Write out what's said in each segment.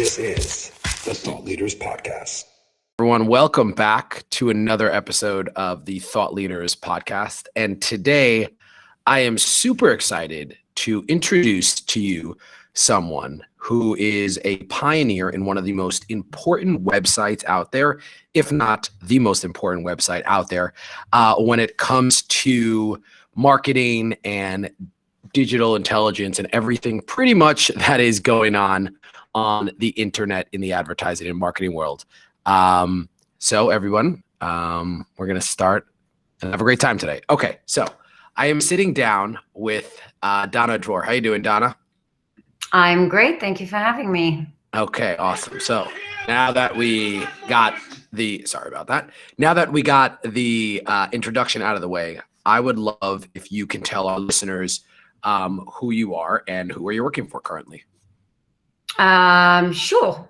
This is the Thought Leaders Podcast. Everyone, welcome back to another episode of the Thought Leaders Podcast. And today, I am super excited to introduce to you someone who is a pioneer in one of the most important websites out there, if not the most important website out there, when it comes to marketing and digital intelligence and everything pretty much that is going on the internet in the advertising and marketing world. So everyone, we're going to start and have a great time today. Okay, so I am sitting down with Donna Dror. How you doing, Donna? I'm great. Thank you for having me. Okay, awesome. So now that we got the, now that we got the introduction out of the way, I would love if you can tell our listeners who you are and who are you working for currently. Sure.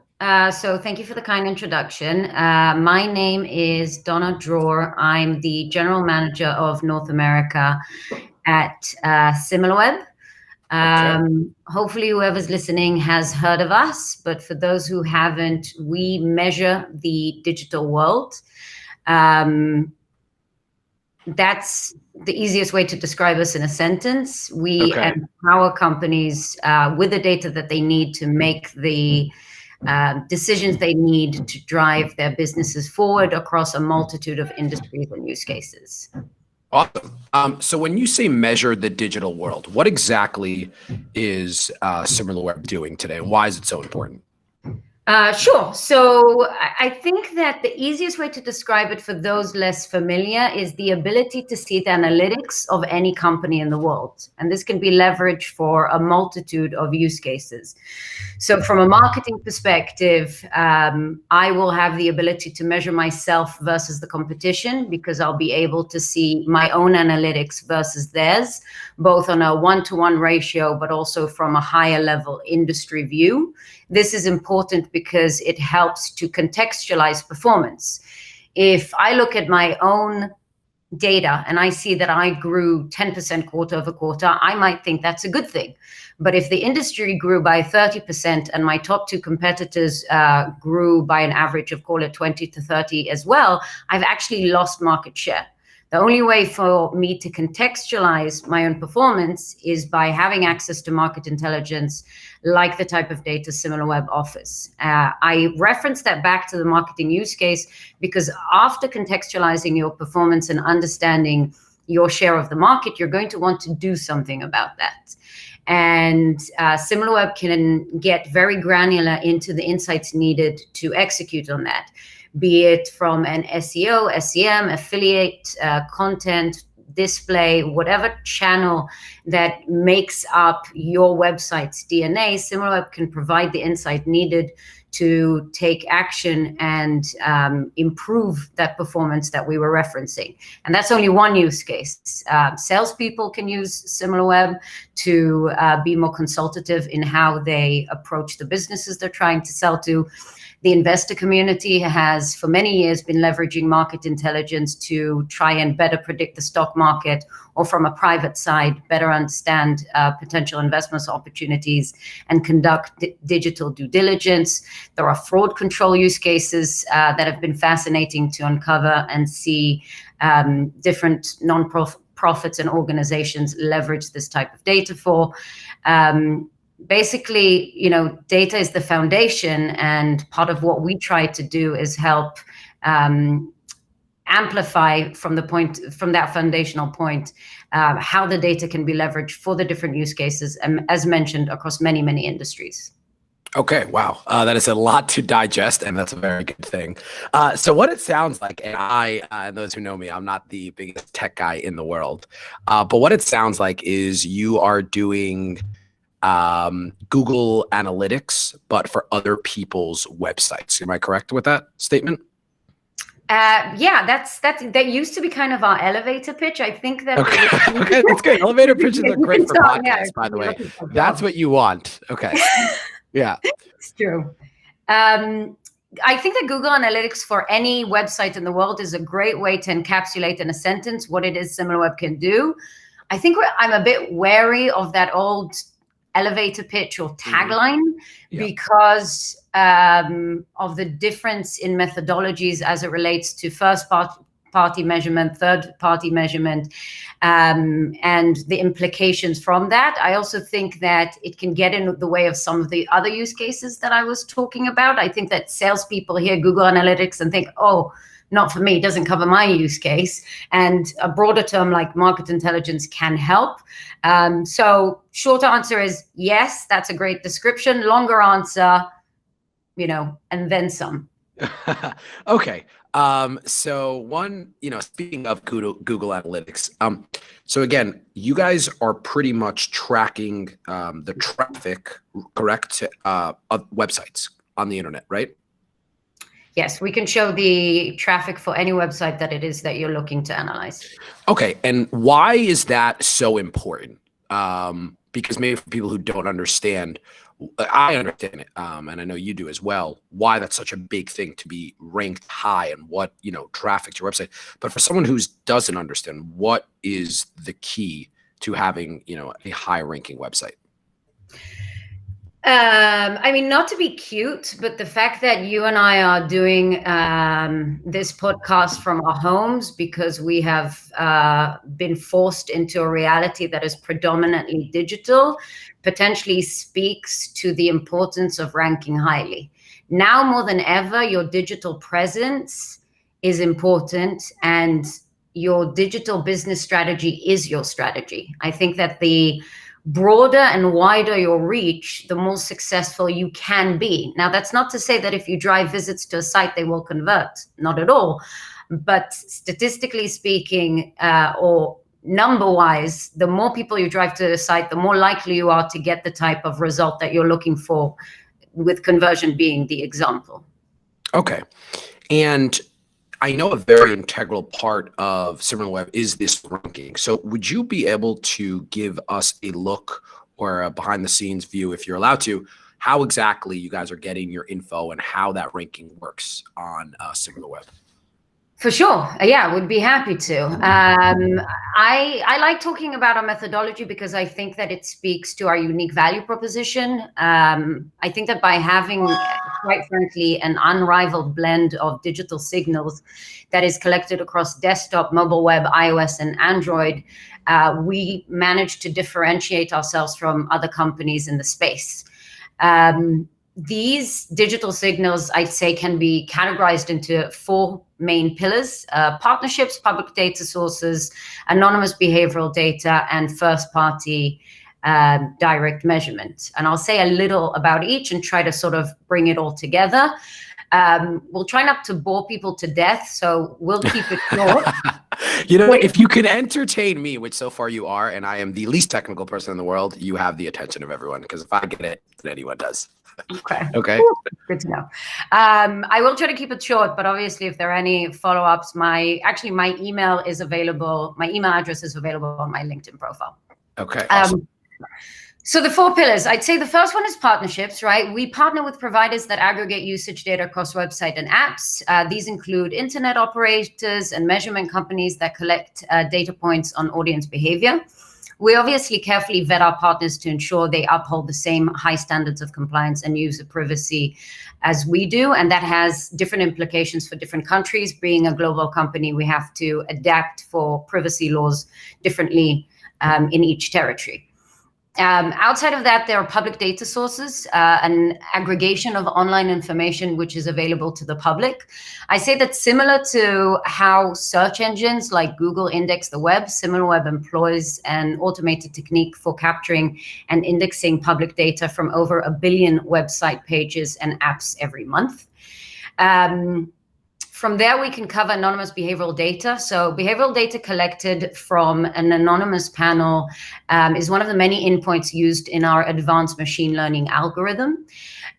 So thank you for the kind introduction. My name is Donna Dror. I'm the general manager of North America at SimilarWeb. Hopefully whoever's listening has heard of us, but for those who haven't, we measure the digital world. That's the easiest way to describe us in a sentence. We empower companies with the data that they need to make the decisions they need to drive their businesses forward across a multitude of industries and use cases. Awesome. So when you say measure the digital world, what exactly is SimilarWeb doing today, and why is it so important? Sure. So I think that the easiest way to describe it for those less familiar is the ability to see the analytics of any company in the world. And this can be leveraged for a multitude of use cases. So from a marketing perspective, I will have the ability to measure myself versus the competition because I'll be able to see my own analytics versus theirs, both on a one-to-one ratio, but also from a higher level industry view. This is important because it helps to contextualize performance. If I look at my own data and I see that I grew 10% quarter over quarter, I might think that's a good thing. But if the industry grew by 30% and my top two competitors grew by an average of, call it 20 to 30 as well, I've actually lost market share. The only way for me to contextualize my own performance is by having access to market intelligence, like the type of data SimilarWeb offers. I reference that back to the marketing use case because after contextualizing your performance and understanding your share of the market, you're going to want to do something about that. And SimilarWeb can get very granular into the insights needed to execute on that, be it from an SEO, SEM, affiliate, content, display, whatever channel that makes up your website's DNA. SimilarWeb can provide the insight needed to take action and improve that performance that we were referencing. And that's only one use case. Salespeople can use SimilarWeb to be more consultative in how they approach the businesses they're trying to sell to. The investor community has for many years been leveraging market intelligence to try and better predict the stock market, or from a private side, better understand potential investment opportunities and conduct digital due diligence. There are fraud control use cases that have been fascinating to uncover and see different non-profits and organizations leverage this type of data for. Basically, data is the foundation, and part of what we try to do is help amplify from that foundational point how the data can be leveraged for the different use cases, as mentioned, across many, many industries. Okay, wow. That is a lot to digest, and that's a very good thing. So what it sounds like, and those who know me, I'm not the biggest tech guy in the world, but what it sounds like is you are doing Google Analytics, but for other people's websites. Am I correct with that statement? Yeah, that used to be kind of our elevator pitch. I think that. Okay, that's good. Elevator pitches are great for podcasts, by the way. That's what you want. Okay. Yeah. It's true. I think that Google Analytics for any website in the world is a great way to encapsulate in a sentence what it is SimilarWeb can do. I think I'm a bit wary of that old elevator pitch or tagline because of the difference in methodologies as it relates to first-party measurement, third-party measurement, and the implications from that. I also think that it can get in the way of some of the other use cases that I was talking about. I think that salespeople hear Google Analytics and think, oh, not for me, it doesn't cover my use case. And a broader term like market intelligence can help. So short answer is yes, that's a great description. Longer answer, and then some. Okay. So one, speaking of Google Analytics, so again, you guys are pretty much tracking the traffic, correct, of websites on the internet, right? Yes, we can show the traffic for any website that it is that you're looking to analyze. Okay, and why is that so important? Because maybe for people who don't understand, I understand it, and I know you do as well, why that's such a big thing to be ranked high and what, traffic to your website. But for someone who doesn't understand, what is the key to having, a high ranking website? Not to be cute, but the fact that you and I are doing this podcast from our homes because we have been forced into a reality that is predominantly digital potentially speaks to the importance of ranking highly. Now more than ever, your digital presence is important and your digital business strategy is your strategy. I think that the broader and wider your reach, the more successful you can be. Now, that's not to say that if you drive visits to a site, they will convert, not at all. But statistically speaking, or number-wise, the more people you drive to a site, the more likely you are to get the type of result that you're looking for, with conversion being the example. Okay. And I know a very integral part of SimilarWeb is this ranking. So would you be able to give us a look or a behind the scenes view, if you're allowed to, how exactly you guys are getting your info and how that ranking works on SimilarWeb? For sure. Yeah, would be happy to. I like talking about our methodology because I think that it speaks to our unique value proposition. I think that by having, quite frankly, an unrivaled blend of digital signals that is collected across desktop, mobile web, iOS, and Android, we manage to differentiate ourselves from other companies in the space. These digital signals, I'd say, can be categorized into 4 main pillars: partnerships, public data sources, anonymous behavioral data, and first-party direct measurement. And I'll say a little about each and try to sort of bring it all together. We'll try not to bore people to death, so we'll keep it short. If you can entertain me, which so far you are, and I am the least technical person in the world, you have the attention of everyone, because if I get it, then anyone does. Okay. Good to know. I will try to keep it short, but obviously if there are any follow-ups, my email is available. My email address is available on my LinkedIn profile. Okay. Awesome. So the 4 pillars, I'd say the first one is partnerships, right? We partner with providers that aggregate usage data across website and apps. These include internet operators and measurement companies that collect data points on audience behavior. We obviously carefully vet our partners to ensure they uphold the same high standards of compliance and user privacy as we do. And that has different implications for different countries. Being a global company, we have to adapt for privacy laws differently in each territory. Outside of that, there are public data sources, an aggregation of online information which is available to the public. I say that similar to how search engines like Google index the web, SimilarWeb employs an automated technique for capturing and indexing public data from over 1 billion website pages and apps every month. From there, we can cover anonymous behavioral data. So behavioral data collected from an anonymous panel is one of the many endpoints used in our advanced machine learning algorithm.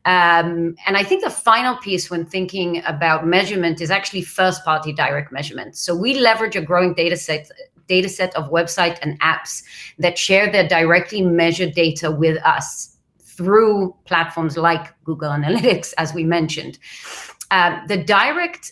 And I think the final piece when thinking about measurement is actually first-party direct measurement. So we leverage a growing data set of website and apps that share their directly measured data with us through platforms like Google Analytics, as we mentioned. The direct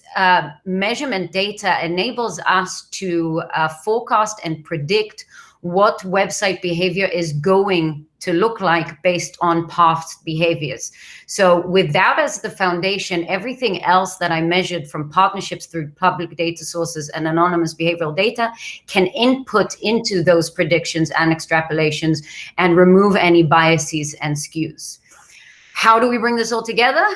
measurement data enables us to forecast and predict what website behavior is going to look like based on past behaviors. So with that as the foundation, everything else that I measured from partnerships through public data sources and anonymous behavioral data can input into those predictions and extrapolations and remove any biases and skews. How do we bring this all together?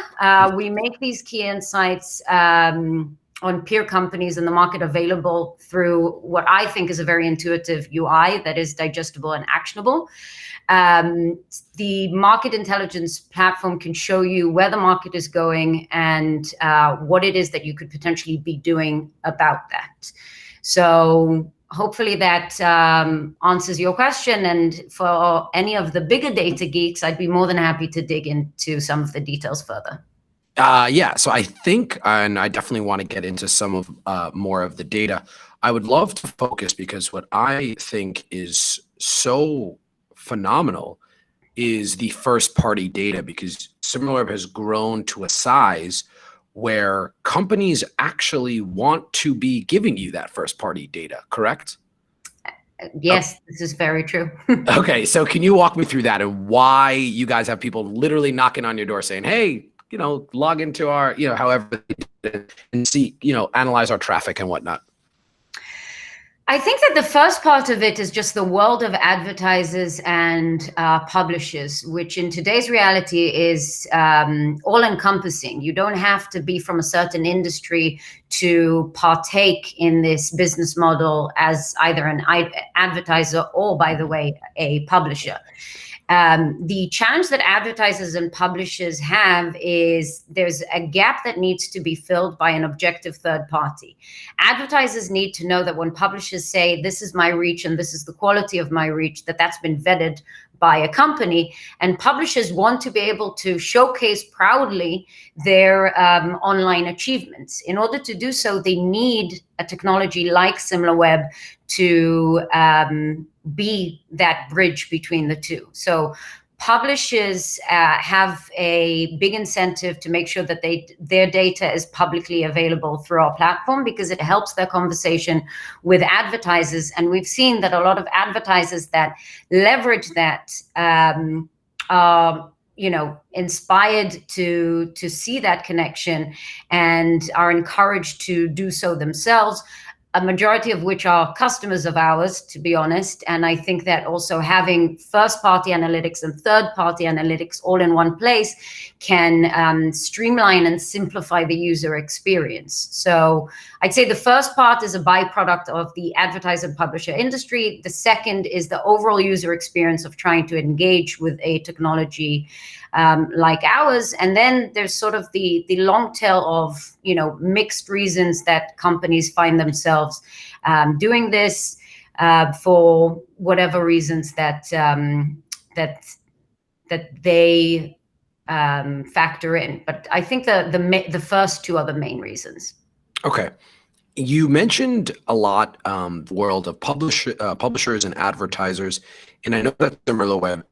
We make these key insights on peer companies in the market available through what I think is a very intuitive UI that is digestible and actionable. The market intelligence platform can show you where the market is going and what it is that you could potentially be doing about that. So hopefully that answers your question. And for any of the bigger data geeks, I'd be more than happy to dig into some of the details further. Yeah, so I think, and I definitely want to get into some of more of the data. I would love to focus, because what I think is so phenomenal is the first party data, because SimilarWeb has grown to a size where companies actually want to be giving you that first party data, correct? Yes, This is very true. Okay, so can you walk me through that and why you guys have people literally knocking on your door saying, hey, log into our, however, and see, analyze our traffic and whatnot? I think that the first part of it is just the world of advertisers and publishers, which in today's reality is all-encompassing. You don't have to be from a certain industry to partake in this business model as either an advertiser or, by the way, a publisher. The challenge that advertisers and publishers have is there's a gap that needs to be filled by an objective third party. Advertisers need to know that when publishers say, this is my reach and this is the quality of my reach, that's been vetted by a company, and publishers want to be able to showcase proudly their online achievements. In order to do so, they need a technology like SimilarWeb to be that bridge between the two. So publishers have a big incentive to make sure that their data is publicly available through our platform, because it helps their conversation with advertisers. And we've seen that a lot of advertisers that leverage that are inspired to see that connection and are encouraged to do so themselves, a majority of which are customers of ours, to be honest. And I think that also having first-party analytics and third-party analytics all in one place can streamline and simplify the user experience. So I'd say the first part is a byproduct of the advertiser and publisher industry. The second is the overall user experience of trying to engage with a technology like ours. And then there's sort of the long tail of, mixed reasons that companies find themselves doing this for whatever reasons that they factor in. But I think the first two are the main reasons. Okay. You mentioned a lot the world of publishers and advertisers, and I know that SimilarWeb,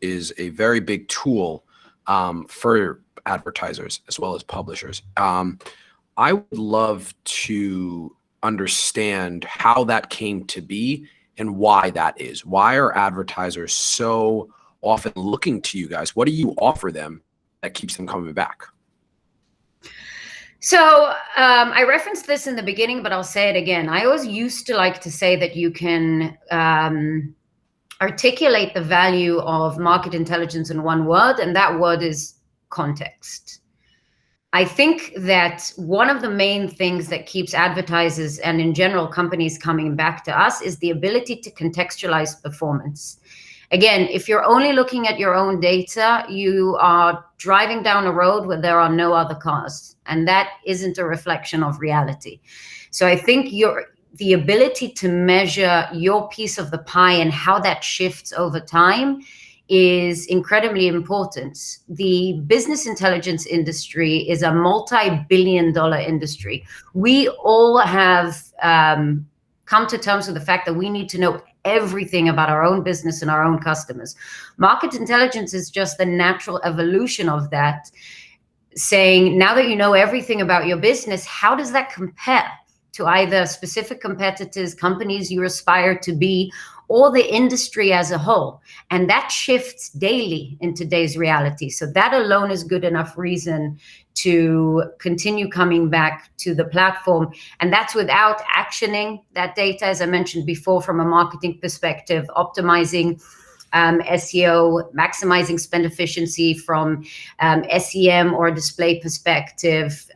is a very big tool for advertisers as well as publishers. I would love to understand how that came to be and why that is. Why are advertisers so often looking to you guys? What do you offer them that keeps them coming back? So I referenced this in the beginning, but I'll say it again. I always used to like to say that you can articulate the value of market intelligence in one word, and that word is context. I think that one of the main things that keeps advertisers and in general companies coming back to us is the ability to contextualize performance. Again, if you're only looking at your own data, you are driving down a road where there are no other cars, and that isn't a reflection of reality. So I think the ability to measure your piece of the pie and how that shifts over time is incredibly important. The business intelligence industry is a multi-billion-dollar industry. We all have come to terms with the fact that we need to know everything about our own business and our own customers. Market intelligence is just the natural evolution of that, saying, now that you know everything about your business, how does that compare to either specific competitors, companies you aspire to be, or the industry as a whole. And that shifts daily in today's reality. So that alone is good enough reason to continue coming back to the platform. And that's without actioning that data, as I mentioned before, from a marketing perspective, optimizing SEO, maximizing spend efficiency from SEM or display perspective,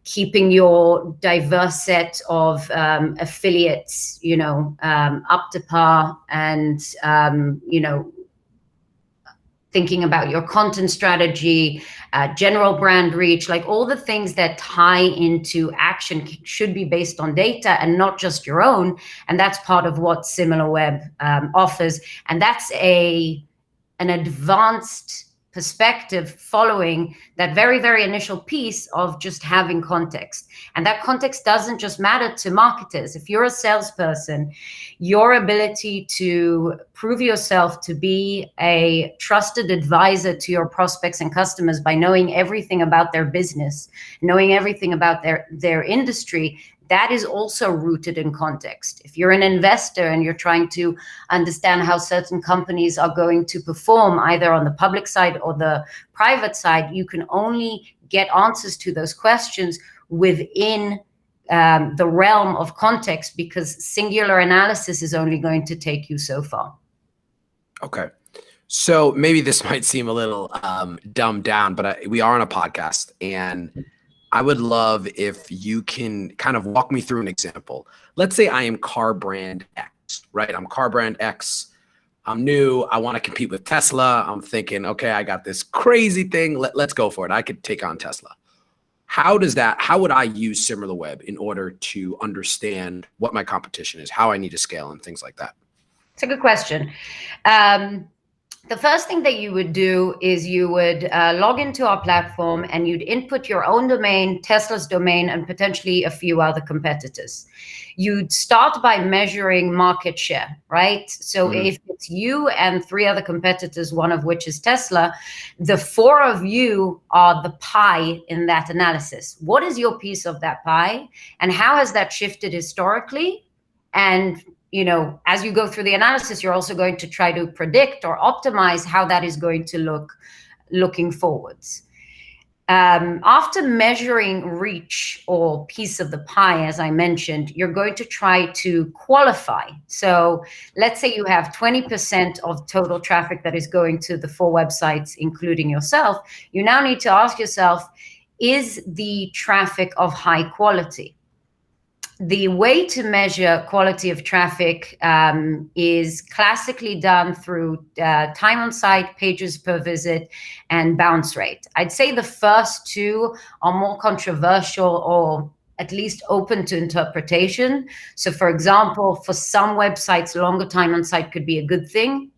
keeping your diverse set of affiliates, up to par, and thinking about your content strategy, general brand reach, like all the things that tie into action should be based on data and not just your own. And that's part of what SimilarWeb offers. And that's an advanced perspective following that very, very initial piece of just having context. And that context doesn't just matter to marketers. If you're a salesperson, your ability to prove yourself to be a trusted advisor to your prospects and customers by knowing everything about their business, knowing everything about their industry, that is also rooted in context. If you're an investor and you're trying to understand how certain companies are going to perform either on the public side or the private side, you can only get answers to those questions within the realm of context, because singular analysis is only going to take you so far. Okay. So maybe this might seem a little dumbed down, but we are on a podcast, and I would love if you can kind of walk me through an example. Let's say I am car brand X, right? I'm car brand X. I'm new. I want to compete with Tesla. I'm thinking, okay, I got this crazy thing. Let's go for it. I could take on Tesla. How would I use SimilarWeb in order to understand what my competition is, how I need to scale and things like that? It's a good question. The first thing that you would do is you would log into our platform and you'd input your own domain, Tesla's domain, and potentially a few other competitors. You'd start by measuring market share, right? So if it's you and 3 other competitors, one of which is Tesla, the 4 of you are the pie in that analysis. What is your piece of that pie, and how has that shifted historically? And as you go through the analysis, you're also going to try to predict or optimize how that is going to look looking forwards. After measuring reach or piece of the pie, as I mentioned, you're going to try to qualify. So let's say you have 20% of total traffic that is going to the 4 websites, including yourself. You now need to ask yourself, is the traffic of high quality? The way to measure quality of traffic is classically done through time on site, pages per visit, and bounce rate. I'd say the first 2 are more controversial, or at least open to interpretation. So for example, for some websites, longer time on site could be a good thing,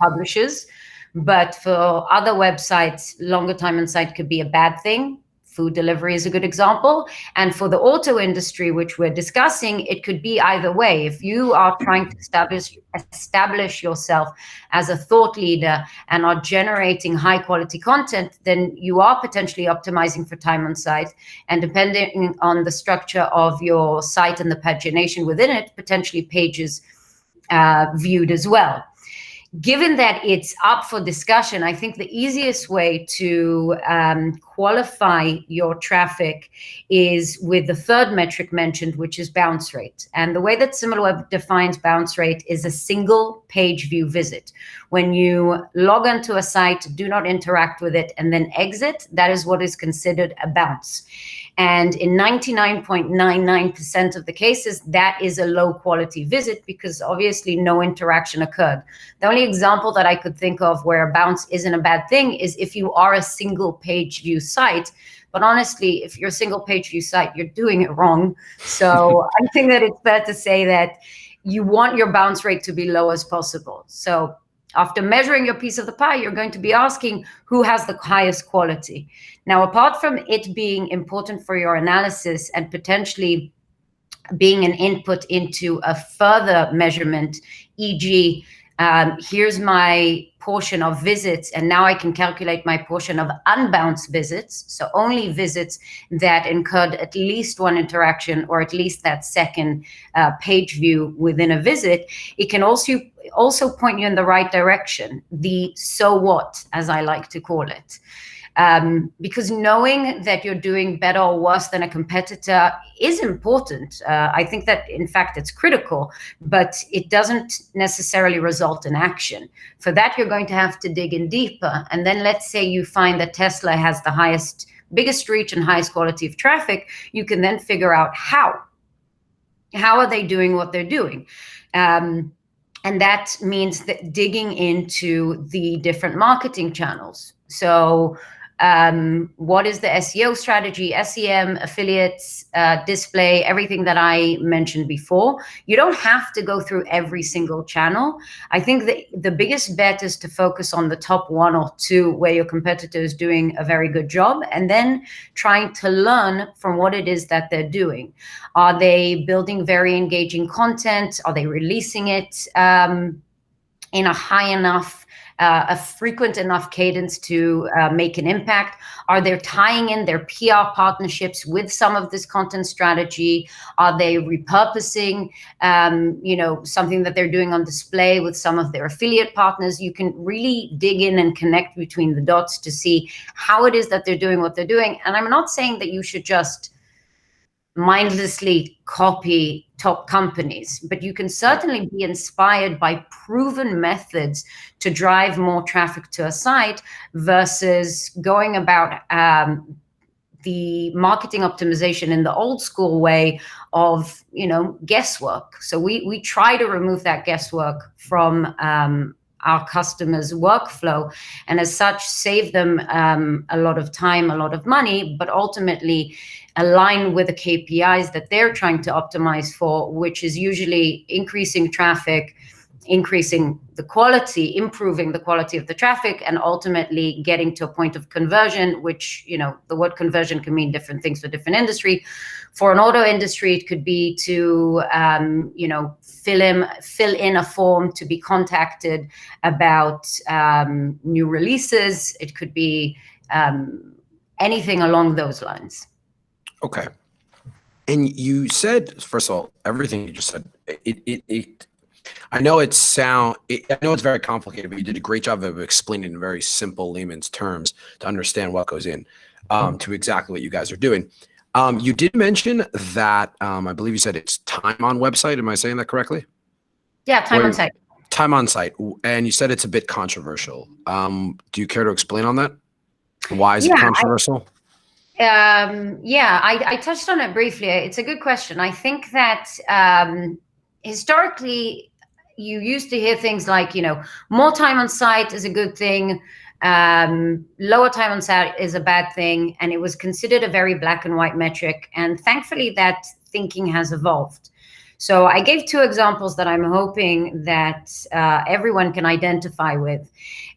publishers, but for other websites, longer time on site could be a bad thing. Food delivery is a good example. And for the auto industry, which we're discussing, it could be either way. If you are trying to establish yourself as a thought leader and are generating high quality content, then you are potentially optimizing for time on site. And depending on the structure of your site and the pagination within it, potentially pages viewed as well. Given that it's up for discussion, I think the easiest way to qualify your traffic is with the third metric mentioned, which is bounce rate. And the way that SimilarWeb defines bounce rate is a single page view visit. When you log onto a site, do not interact with it, and then exit, that is what is considered a bounce. And in 99.99% of the cases, that is a low quality visit because obviously no interaction occurred. The only example that I could think of where a bounce isn't a bad thing is if you are a single page view site. But honestly, if you're a single page view site, you're doing it wrong. So I think that it's fair to say that you want your bounce rate to be low as possible. So after measuring your piece of the pie, you're going to be asking who has the highest quality. Now, apart from it being important for your analysis and potentially being an input into a further measurement, e.g., Here's my portion of visits, and now I can calculate my portion of unbounced visits, so only visits that incurred at least one interaction or at least that second page view within a visit. It can also point you in the right direction, the so what, as I like to call it. Because knowing that you're doing better or worse than a competitor is important. I think that, in fact, it's critical, but it doesn't necessarily result in action. For that, you're going to have to dig in deeper. And then let's say you find that Tesla has the biggest reach and highest quality of traffic. You can then figure out how. How are they doing what they're doing? And that means that digging into the different marketing channels. So what is the SEO strategy, SEM, affiliates, display, everything that I mentioned before. You don't have to go through every single channel. I think the biggest bet is to focus on the top one or two where your competitor is doing a very good job, and then trying to learn from what it is that they're doing. Are they building very engaging content? Are they releasing it in a high enough, a frequent enough cadence to make an impact? Are they tying in their PR partnerships with some of this content strategy? Are they repurposing, something that they're doing on display with some of their affiliate partners? You can really dig in and connect between the dots to see how it is that they're doing what they're doing. And I'm not saying that you should just mindlessly copy top companies, but you can certainly be inspired by proven methods to drive more traffic to a site versus going about the marketing optimization in the old school way of, guesswork. So we try to remove that guesswork from our customers' workflow, and as such save them a lot of time, a lot of money, but ultimately align with the KPIs that they're trying to optimize for, which is usually increasing traffic, increasing the quality, improving the quality of the traffic, and ultimately getting to a point of conversion, which, the word conversion can mean different things for different industry. For an auto industry, it could be to, fill in a form to be contacted about new releases. It could be anything along those lines. Okay. And you said, first of all, everything you just said, I know it's very complicated, but you did a great job of explaining in very simple layman's terms to understand what goes in to exactly what you guys are doing. You did mention that, I believe you said it's time on website. Am I saying that correctly? Yeah, time on site. Time on site. And you said it's a bit controversial. Do you care to explain on that? Why is it controversial? I touched on it briefly. It's a good question. I think that historically, you used to hear things like, more time on site is a good thing, lower time on site is a bad thing, and it was considered a very black and white metric. And thankfully, that thinking has evolved. So I gave two examples that I'm hoping that everyone can identify with.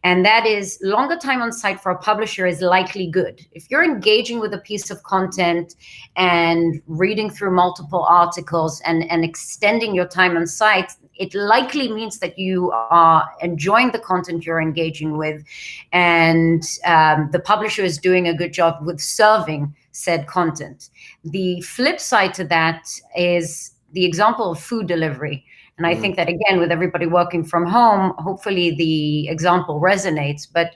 And that is, longer time on site for a publisher is likely good. If you're engaging with a piece of content and reading through multiple articles and extending your time on site, it likely means that you are enjoying the content you're engaging with, and the publisher is doing a good job with serving said content. The flip side to that is the example of food delivery. And I think that, again, with everybody working from home, hopefully the example resonates. But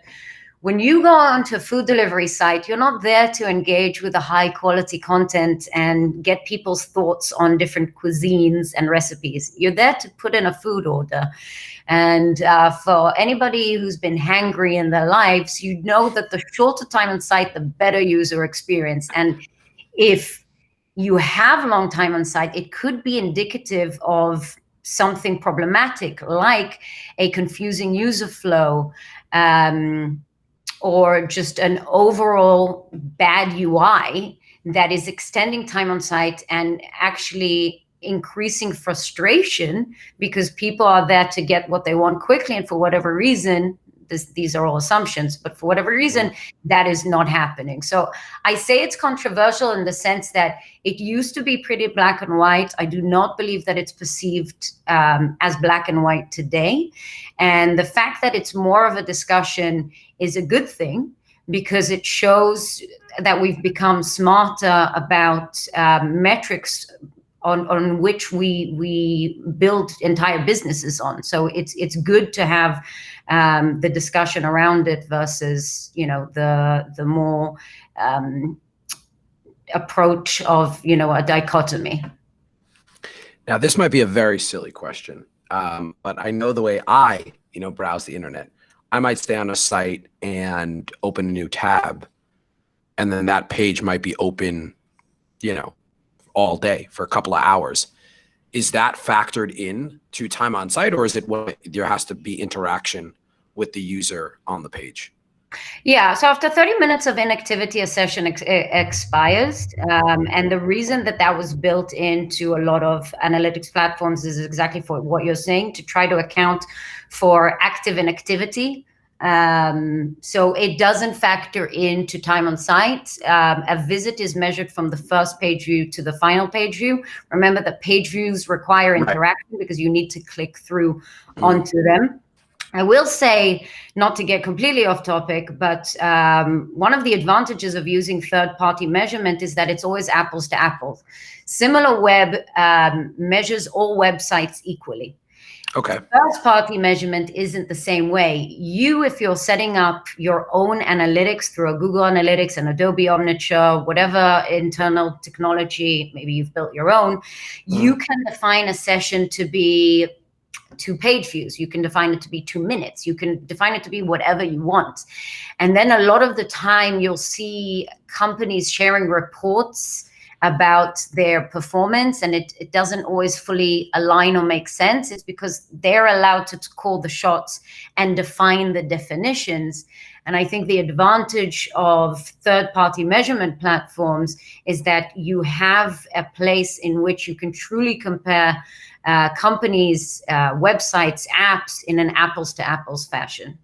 when you go onto a food delivery site, you're not there to engage with the high quality content and get people's thoughts on different cuisines and recipes. You're there to put in a food order. And for anybody who's been hangry in their lives, you know that the shorter time on site, the better user experience. And if you have long time on site, it could be indicative of something problematic, like a confusing user flow, or just an overall bad UI that is extending time on site and actually increasing frustration because people are there to get what they want quickly, and for whatever reason, these are all assumptions, but for whatever reason, that is not happening. So I say it's controversial in the sense that it used to be pretty black and white. I do not believe that it's perceived as black and white today. And the fact that it's more of a discussion is a good thing, because it shows that we've become smarter about metrics on which we build entire businesses on. So it's good to have the discussion around it versus, the more approach of, a dichotomy. Now, this might be a very silly question, but I know the way I, browse the internet. I might stay on a site and open a new tab, and then that page might be open, all day for a couple of hours. Is that factored in to time on site, or is it what there has to be interaction with the user on the page? Yeah, so after 30 minutes of inactivity, a session expires. And the reason that was built into a lot of analytics platforms is exactly for what you're saying, to try to account for active inactivity. So it doesn't factor into time on site. A visit is measured from the first page view to the final page view. Remember that page views require interaction because you need to click through onto them. I will say, not to get completely off topic, but one of the advantages of using third-party measurement is that it's always apples to apples. SimilarWeb measures all websites equally. Okay. First-party measurement isn't the same way. If you're setting up your own analytics through a Google Analytics, an Adobe Omniture, whatever internal technology, maybe you've built your own, you can define a session to be 2 page views. You can define it to be 2 minutes. You can define it to be whatever you want. And then a lot of the time you'll see companies sharing reports about their performance, and it doesn't always fully align or make sense. It's because they're allowed to call the shots and define the definitions. And I think the advantage of third-party measurement platforms is that you have a place in which you can truly compare companies, websites, apps in an apples-to-apples fashion.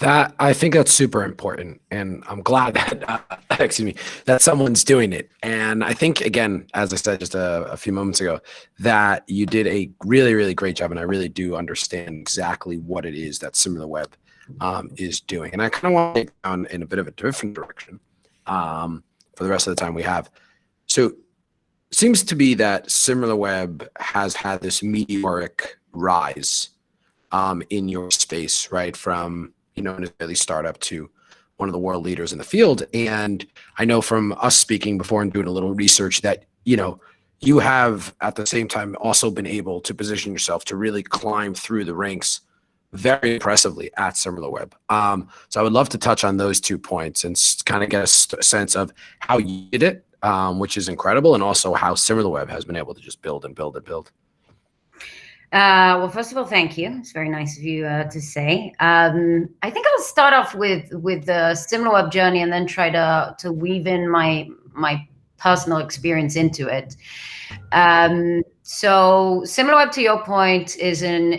I think that's super important, and I'm glad that that someone's doing it. And I think, again, as I said just a few moments ago, that you did a really, really great job, and I really do understand exactly what it is that SimilarWeb is doing. And I kind of want to take down in a bit of a different direction for the rest of the time we have. So it seems to be that SimilarWeb has had this meteoric rise in your space, right? From an Israeli startup to one of the world leaders in the field. And I know from us speaking before and doing a little research that, you have at the same time also been able to position yourself to really climb through the ranks very impressively at SimilarWeb. So I would love to touch on those 2 points and kind of get a sense of how you did it, which is incredible, and also how SimilarWeb has been able to just build and build and build. Well, first of all, thank you. It's very nice of you to say. I think I'll start off with the SimilarWeb journey and then try to weave in my personal experience into it. So SimilarWeb, to your point, is an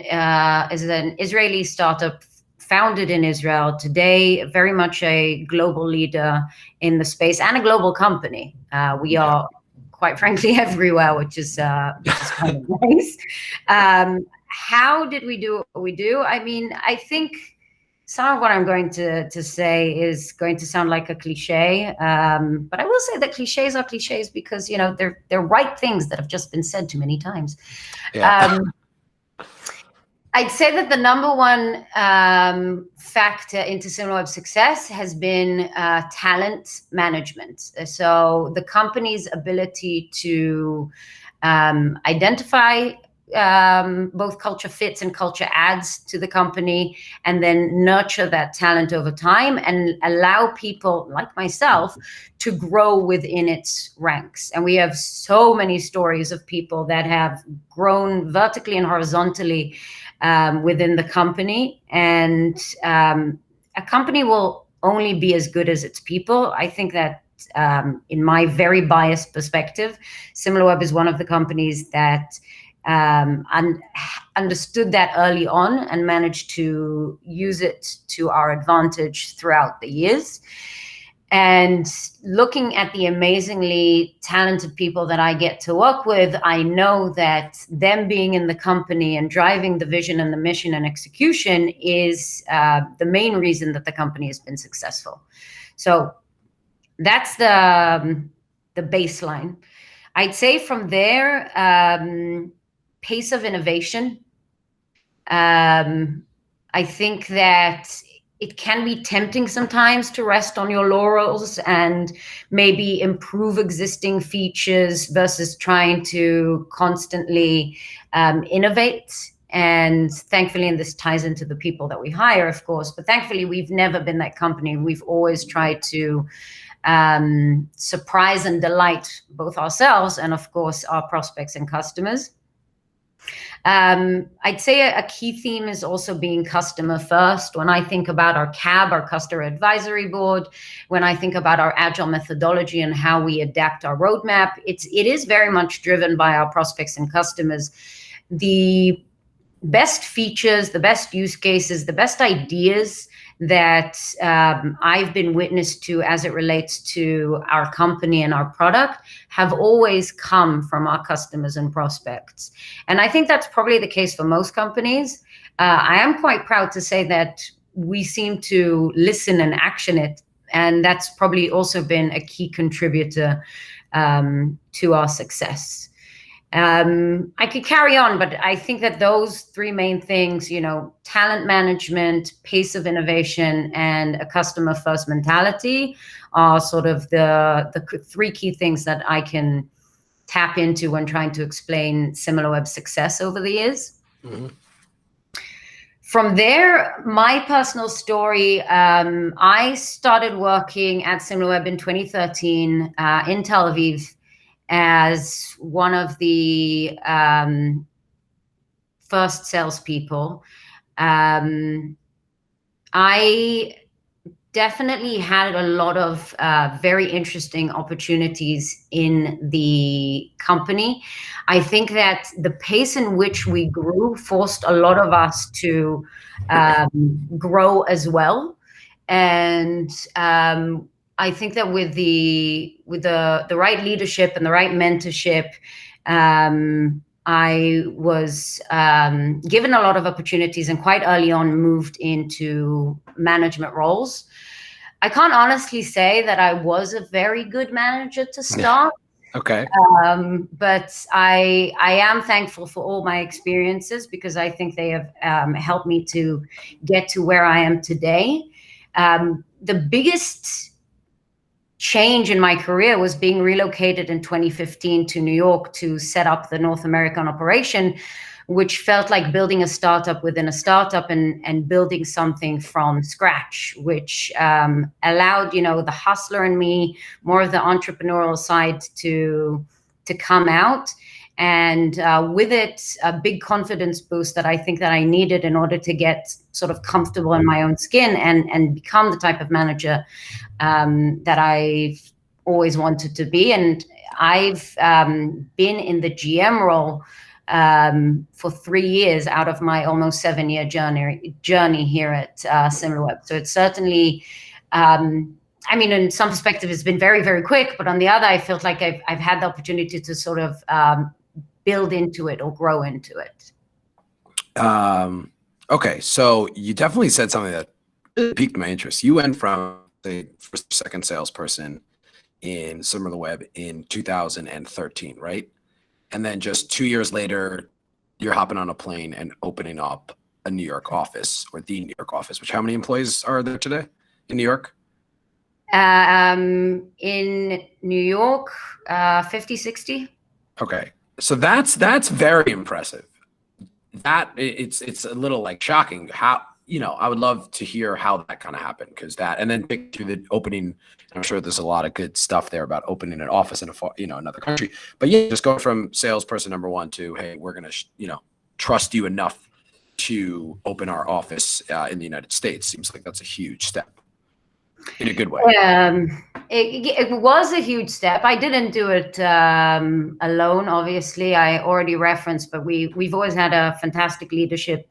Israeli startup founded in Israel, today very much a global leader in the space and a global company. We are, quite frankly, everywhere, which is kind of nice. How did we do what we do? I mean, I think some of what I'm going to say is going to sound like a cliche, but I will say that cliches are cliches because, they're right things that have just been said too many times. Yeah. I'd say that the number one factor into SimilarWeb's success has been talent management. So the company's ability to identify both culture fits and culture adds to the company, and then nurture that talent over time and allow people like myself to grow within its ranks. And we have so many stories of people that have grown vertically and horizontally within the company. And a company will only be as good as its people. I think that in my very biased perspective, SimilarWeb is one of the companies that and understood that early on and managed to use it to our advantage throughout the years. And looking at the amazingly talented people that I get to work with, I know that them being in the company and driving the vision and the mission and execution is the main reason that the company has been successful. So that's the baseline. I'd say from there, pace of innovation. I think that it can be tempting sometimes to rest on your laurels and maybe improve existing features versus trying to constantly innovate. And thankfully, and this ties into the people that we hire, of course, but thankfully, we've never been that company. We've always tried to surprise and delight both ourselves and, of course, our prospects and customers. I'd say a key theme is also being customer first. When I think about our CAB, our Customer Advisory Board, when I think about our agile methodology and how we adapt our roadmap, it is very much driven by our prospects and customers. The best features, the best use cases, the best ideas that I've been witness to as it relates to our company and our product have always come from our customers and prospects. And I think that's probably the case for most companies. I am quite proud to say that we seem to listen and action it. And that's probably also been a key contributor to our success. I could carry on, but I think that those three main things, talent management, pace of innovation, and a customer first mentality are sort of the three key things that I can tap into when trying to explain SimilarWeb's success over the years. Mm-hmm. From there, my personal story, I started working at SimilarWeb in 2013 in Tel Aviv as one of the first salespeople. I definitely had a lot of very interesting opportunities in the company. I think that the pace in which we grew forced a lot of us to grow as well. And I think that with the right leadership and the right mentorship, I was given a lot of opportunities and quite early on moved into management roles. I can't honestly say that I was a very good manager to start. Okay. But I am thankful for all my experiences because I think they have helped me to get to where I am today. The biggest change in my career was being relocated in 2015 to New York to set up the North American operation, which felt like building a startup within a startup and building something from scratch, which allowed, the hustler in me, more of the entrepreneurial side to come out. And with it, a big confidence boost that I think that I needed in order to get sort of comfortable in my own skin and become the type of manager that I've always wanted to be. And I've been in the GM role for 3 years out of my almost 7-year journey here at SimilarWeb. So it's certainly, in some perspective, it's been very, very quick. But on the other, I felt like I've had the opportunity to sort of build into it or grow into it. Okay, so you definitely said something that really piqued my interest. You went from the first or second salesperson in SimilarWeb in 2013, right? And then just 2 years later, you're hopping on a plane and opening up a New York office, or the New York office, which how many employees are there today in New York? In New York, 50, 60. Okay. So that's very impressive. That it's a little like shocking how, I would love to hear how that kind of happened, because that, and then pick through the opening. I'm sure there's a lot of good stuff there about opening an office in another country, but yeah, just go from salesperson number one to, hey, we're going to, trust you enough to open our office in the United States. Seems like that's a huge step in a good way. It was a huge step. I didn't do it alone, obviously. I already referenced, but we've always had a fantastic leadership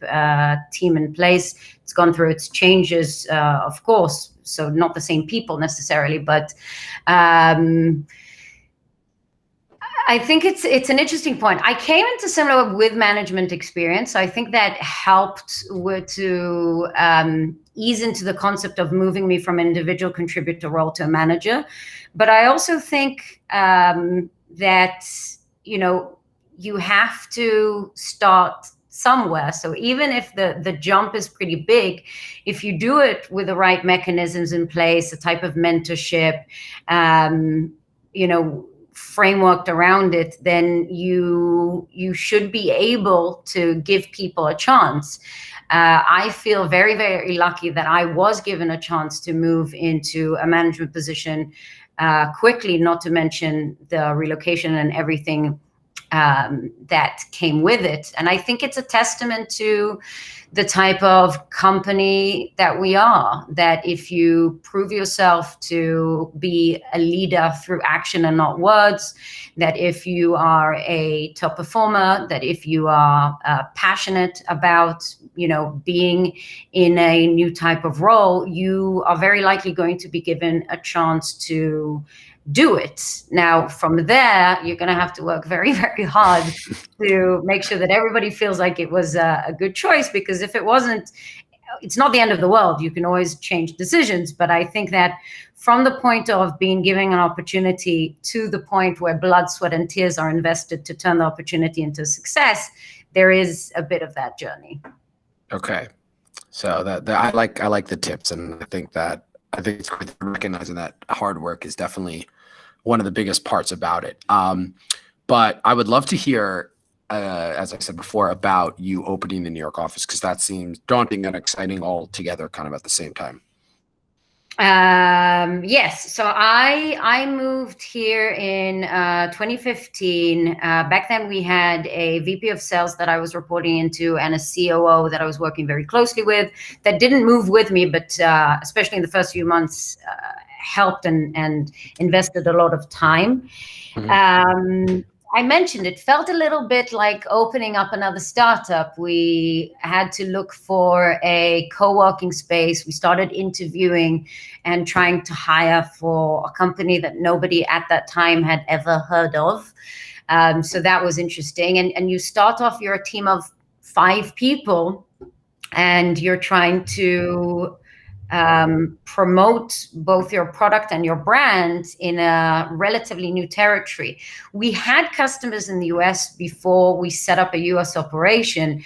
team in place. It's gone through its changes, of course, so not the same people necessarily, but I think it's an interesting point. I came into SimilarWeb with management experience, so I think that helped to ease into the concept of moving me from individual contributor role to a manager. But I also think that, you know, you have to start somewhere. So even if the jump is pretty big, if you do it with the right mechanisms in place, a type of mentorship, you know, frameworked around it, then you should be able to give people a chance. I feel very, very lucky that I was given a chance to move into a management position quickly, not to mention the relocation and everything that came with it. And I think it's a testament to the type of company that we are, that if you prove yourself to be a leader through action and not words, that if you are a top performer, that if you are passionate about, you know, being in a new type of role, you are very likely going to be given a chance to do it. Now, from there, you're going to have to work very, very hard to make sure that everybody feels like it was a good choice, because if it wasn't, it's not the end of the world. You can always change decisions. But I think that from the point of being given an opportunity to the point where blood, sweat, and tears are invested to turn the opportunity into success, there is a bit of that journey. Okay. So that I like the tips, and I think it's great that recognizing that hard work is definitely one of the biggest parts about it. But I would love to hear, as I said before, about you opening the New York office, because that seems daunting and exciting all together kind of at the same time. Yes. So I moved here in 2015. Back then we had a VP of sales that I was reporting into and a COO that I was working very closely with, that didn't move with me, but especially in the first few months, helped and invested a lot of time. Mm-hmm. I mentioned it felt a little bit like opening up another startup. We had to look for a co-working space. We started interviewing and trying to hire for a company that nobody at that time had ever heard of. So that was interesting. And you start off, you're a team of 5 people, and you're trying to promote both your product and your brand in a relatively new territory. We had customers in the US before we set up a US operation,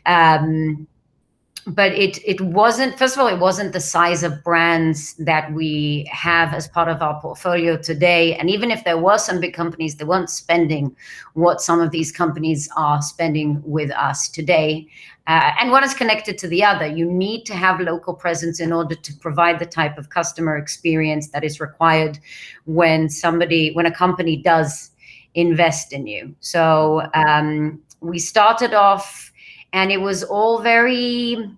but it wasn't, first of all, it wasn't the size of brands that we have as part of our portfolio today. And even if there were some big companies, they weren't spending what some of these companies are spending with us today. And one is connected to the other. You need to have local presence in order to provide the type of customer experience that is required when a company does invest in you. So we started off, and it was all very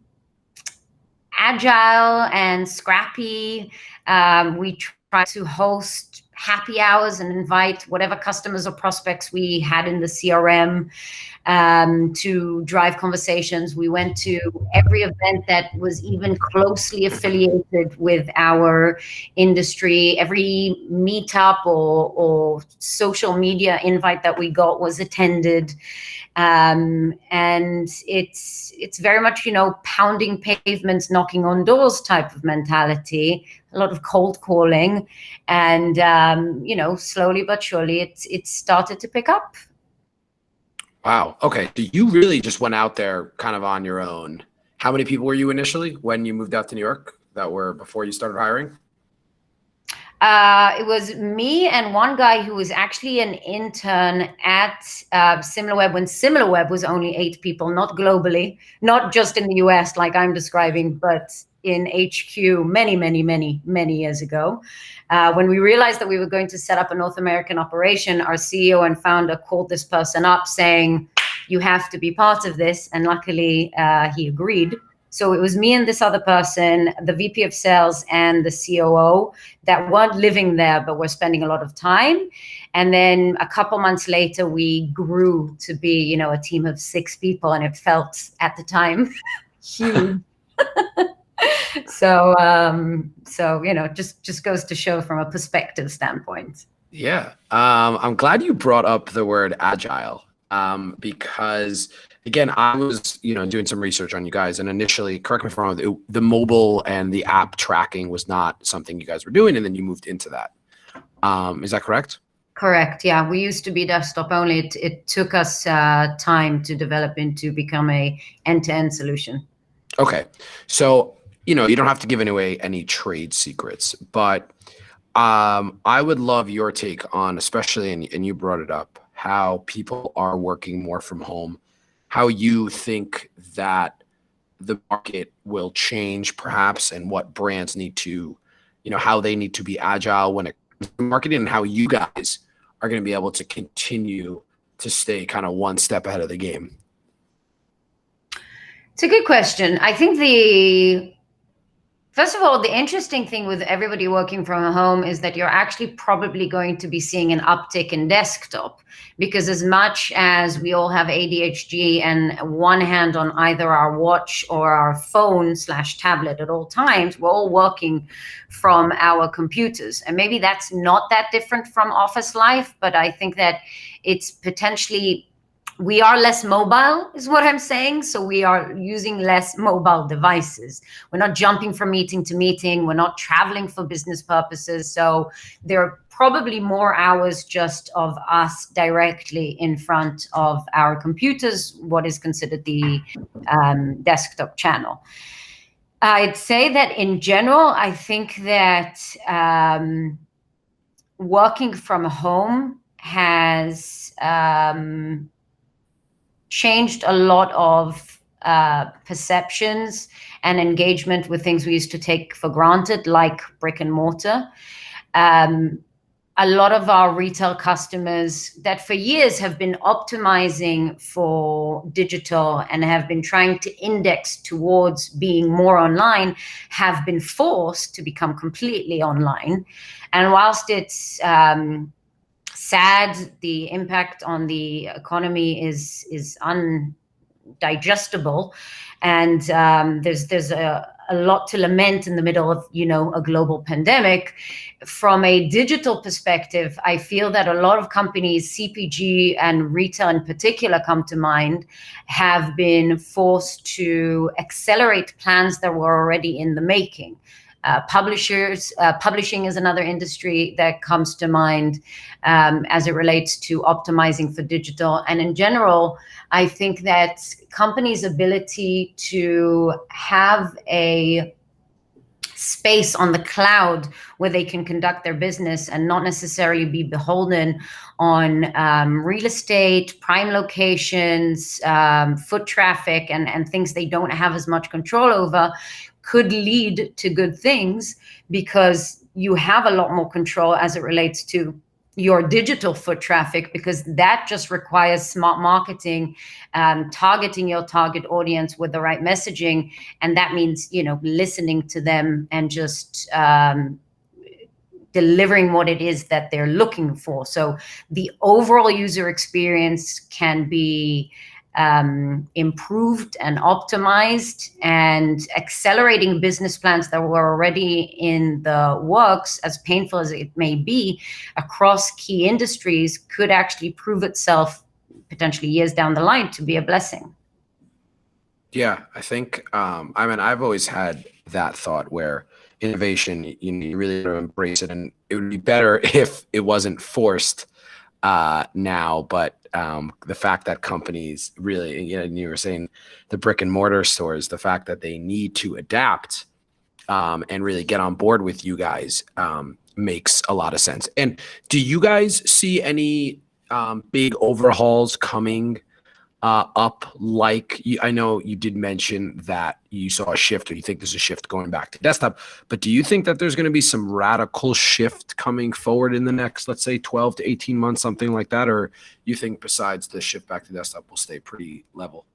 agile and scrappy. We tried to host happy hours and invite whatever customers or prospects we had in the CRM to drive conversations. We went to every event that was even closely affiliated with our industry. Every meetup or social media invite that we got was attended. And it's very much, pounding pavements, knocking on doors type of mentality, a lot of cold calling, and, slowly but surely it started to pick up. Wow. Okay. So you really just went out there kind of on your own. How many people were you initially when you moved out to New York that were before you started hiring? It was me and one guy who was actually an intern at SimilarWeb when SimilarWeb was only 8 people, not globally, not just in the US like I'm describing, but in HQ many, many, many, many years ago. When we realized that we were going to set up a North American operation, our CEO and founder called this person up saying, "You have to be part of this." And luckily he agreed. So it was me and this other person, the VP of sales and the COO, that weren't living there, but were spending a lot of time. And then a couple months later, we grew to be, a team of 6 people, and it felt at the time huge. So, just goes to show from a perspective standpoint. Yeah. I'm glad you brought up the word agile, because again, I was, doing some research on you guys, and initially, correct me if I'm wrong, the mobile and the app tracking was not something you guys were doing, and then you moved into that. Is that correct? Correct. Yeah, we used to be desktop only. It took us time to develop into become a end-to-end solution. Okay. So, you don't have to give away any trade secrets, but I would love your take on, especially, and you brought it up, how people are working more from home, how you think that the market will change perhaps, and what brands need to, how they need to be agile when it comes to marketing, and how you guys are going to be able to continue to stay kind of one step ahead of the game. It's a good question. I think first of all, the interesting thing with everybody working from home is that you're actually probably going to be seeing an uptick in desktop, because as much as we all have ADHD and one hand on either our watch or our phone/tablet at all times, we're all working from our computers. And maybe that's not that different from office life, but I think that it's potentially, we are less mobile is what I'm saying. So we are using less mobile devices. We're not jumping from meeting to meeting. We're not traveling for business purposes. So there are probably more hours just of us directly in front of our computers, what is considered the desktop channel. I'd say that in general, I think that working from home has changed a lot of perceptions and engagement with things we used to take for granted, like brick and mortar. A lot of our retail customers that for years have been optimizing for digital and have been trying to index towards being more online have been forced to become completely online. And whilst it's sad, the impact on the economy is undigestible, and there's a lot to lament in the middle of a global pandemic. From a digital perspective, I feel that a lot of companies, CPG and retail in particular come to mind, have been forced to accelerate plans that were already in the making. Publishing is another industry that comes to mind as it relates to optimizing for digital. And in general, I think that companies' ability to have a space on the cloud where they can conduct their business and not necessarily be beholden on real estate, prime locations, foot traffic, and things they don't have as much control over, could lead to good things, because you have a lot more control as it relates to your digital foot traffic, because that just requires smart marketing, targeting your target audience with the right messaging. And that means, listening to them and just delivering what it is that they're looking for. So the overall user experience can be improved and optimized, and accelerating business plans that were already in the works, as painful as it may be, across key industries, could actually prove itself potentially years down the line to be a blessing. Yeah, I think, I've always had that thought where innovation, you really got to embrace it, and it would be better if it wasn't forced now. But the fact that companies really, and you were saying the brick and mortar stores, the fact that they need to adapt and really get on board with you guys makes a lot of sense. And do you guys see any big overhauls coming up? Like, I know you did mention that you saw a shift, or you think there's a shift going back to desktop, but do you think that there's going to be some radical shift coming forward in the next, let's say 12 to 18 months, something like that? Or you think besides the shift back to desktop will stay pretty level?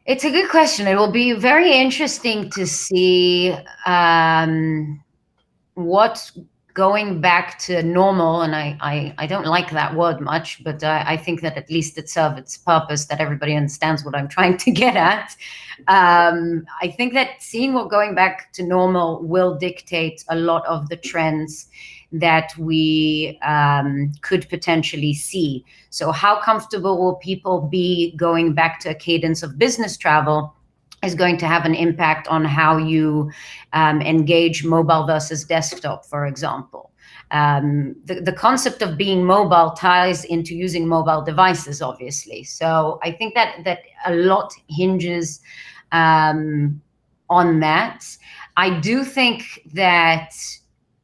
It's a good question. It will be very interesting to see what going back to normal, and I don't like that word much, but I think that at least it serves its purpose, that everybody understands what I'm trying to get at. I think that seeing what going back to normal will dictate a lot of the trends that we could potentially see. So how comfortable will people be going back to a cadence of business travel is going to have an impact on how you engage mobile versus desktop, for example. The concept of being mobile ties into using mobile devices, obviously. So I think that a lot hinges on that. I do think that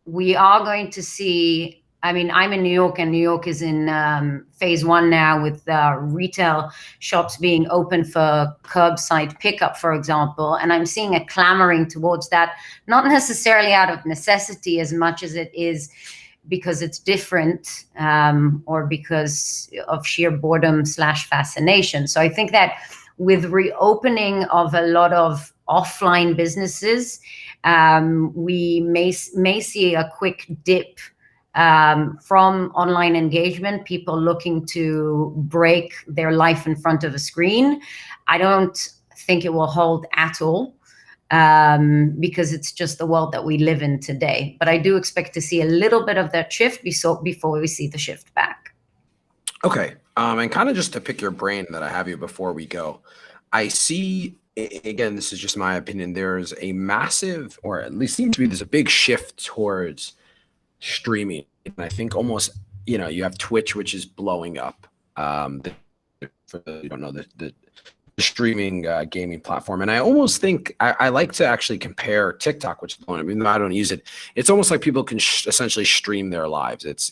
we are going to see, I mean, I'm in New York, and New York is in phase 1 now, with retail shops being open for curbside pickup, for example. And I'm seeing a clamoring towards that, not necessarily out of necessity as much as it is because it's different, or because of sheer boredom / fascination. So I think that with reopening of a lot of offline businesses, we may see a quick dip from online engagement, people looking to break their life in front of a screen. I don't think it will hold at all, because it's just the world that we live in today. But I do expect to see a little bit of that shift before we see the shift back. Okay. And kind of just to pick your brain that I have you before we go, I see, again, this is just my opinion, there's a massive, or at least seems to be, there's a big shift towards streaming. And I think almost, you have Twitch, which is blowing up. For those who don't know, the streaming gaming platform. And I almost think I like to actually compare TikTok, which is blowing up, even though I don't use it. It's almost like people can essentially stream their lives. It's,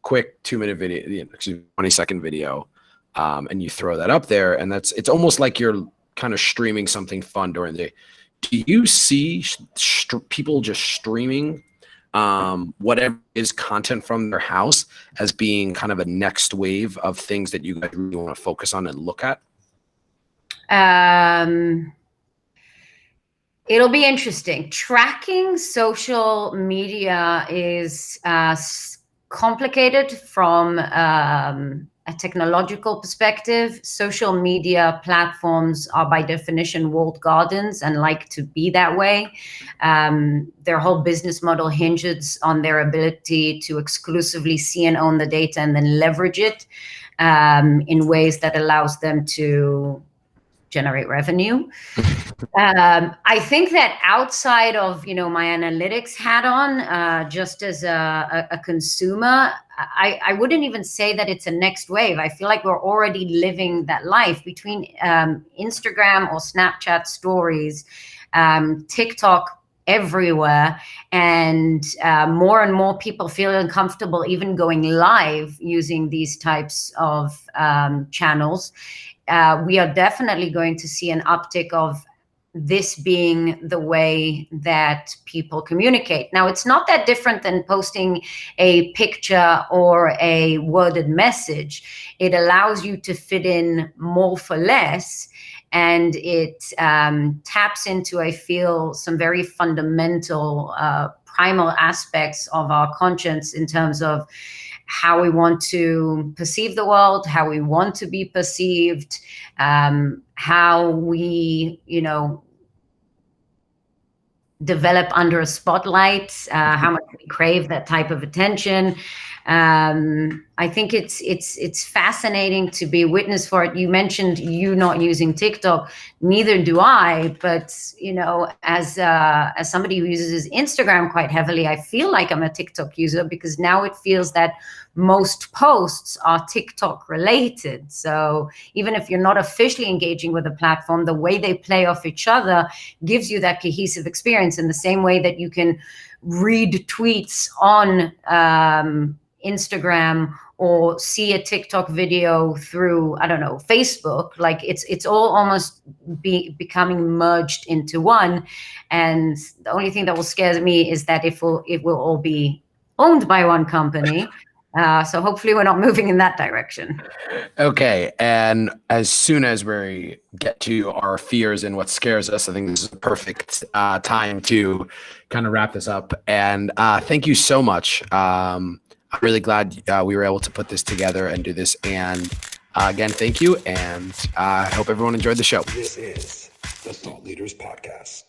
quick 2-minute video, 20-second video. And you throw that up there, and it's almost like you're kind of streaming something fun during the day. Do you see people just streaming whatever is content from their house as being kind of a next wave of things that you guys really want to focus on and look at? It'll be interesting. Tracking social media is complicated from a technological perspective. Social media platforms are by definition walled gardens and like to be that way. Their whole business model hinges on their ability to exclusively see and own the data and then leverage it in ways that allows them to generate revenue. I think that outside of my analytics hat on, just as a consumer, I wouldn't even say that it's a next wave. I feel like we're already living that life between Instagram or Snapchat stories, TikTok everywhere, and more people feeling comfortable even going live using these types of channels. We are definitely going to see an uptick of this being the way that people communicate. Now, it's not that different than posting a picture or a worded message. It allows you to fit in more for less, and it taps into, I feel, some very fundamental primal aspects of our conscience in terms of how we want to perceive the world, how we want to be perceived, how we, develop under a spotlight, how much we crave that type of attention. I think it's fascinating to be a witness for it. You mentioned you not using TikTok, neither do I. But as somebody who uses Instagram quite heavily, I feel like I'm a TikTok user because now it feels that most posts are TikTok related. So even if you're not officially engaging with the platform, the way they play off each other gives you that cohesive experience in the same way that you can read tweets on Instagram or see a TikTok video through, I don't know, Facebook. Like it's all almost becoming merged into one. And the only thing that will scare me is that it will all be owned by one company. So hopefully we're not moving in that direction. Okay. And as soon as we get to our fears and what scares us, I think this is the perfect time to kind of wrap this up. And thank you so much. I'm really glad we were able to put this together and do this. And again, thank you. And I hope everyone enjoyed the show. This is the Thought Leaders Podcast.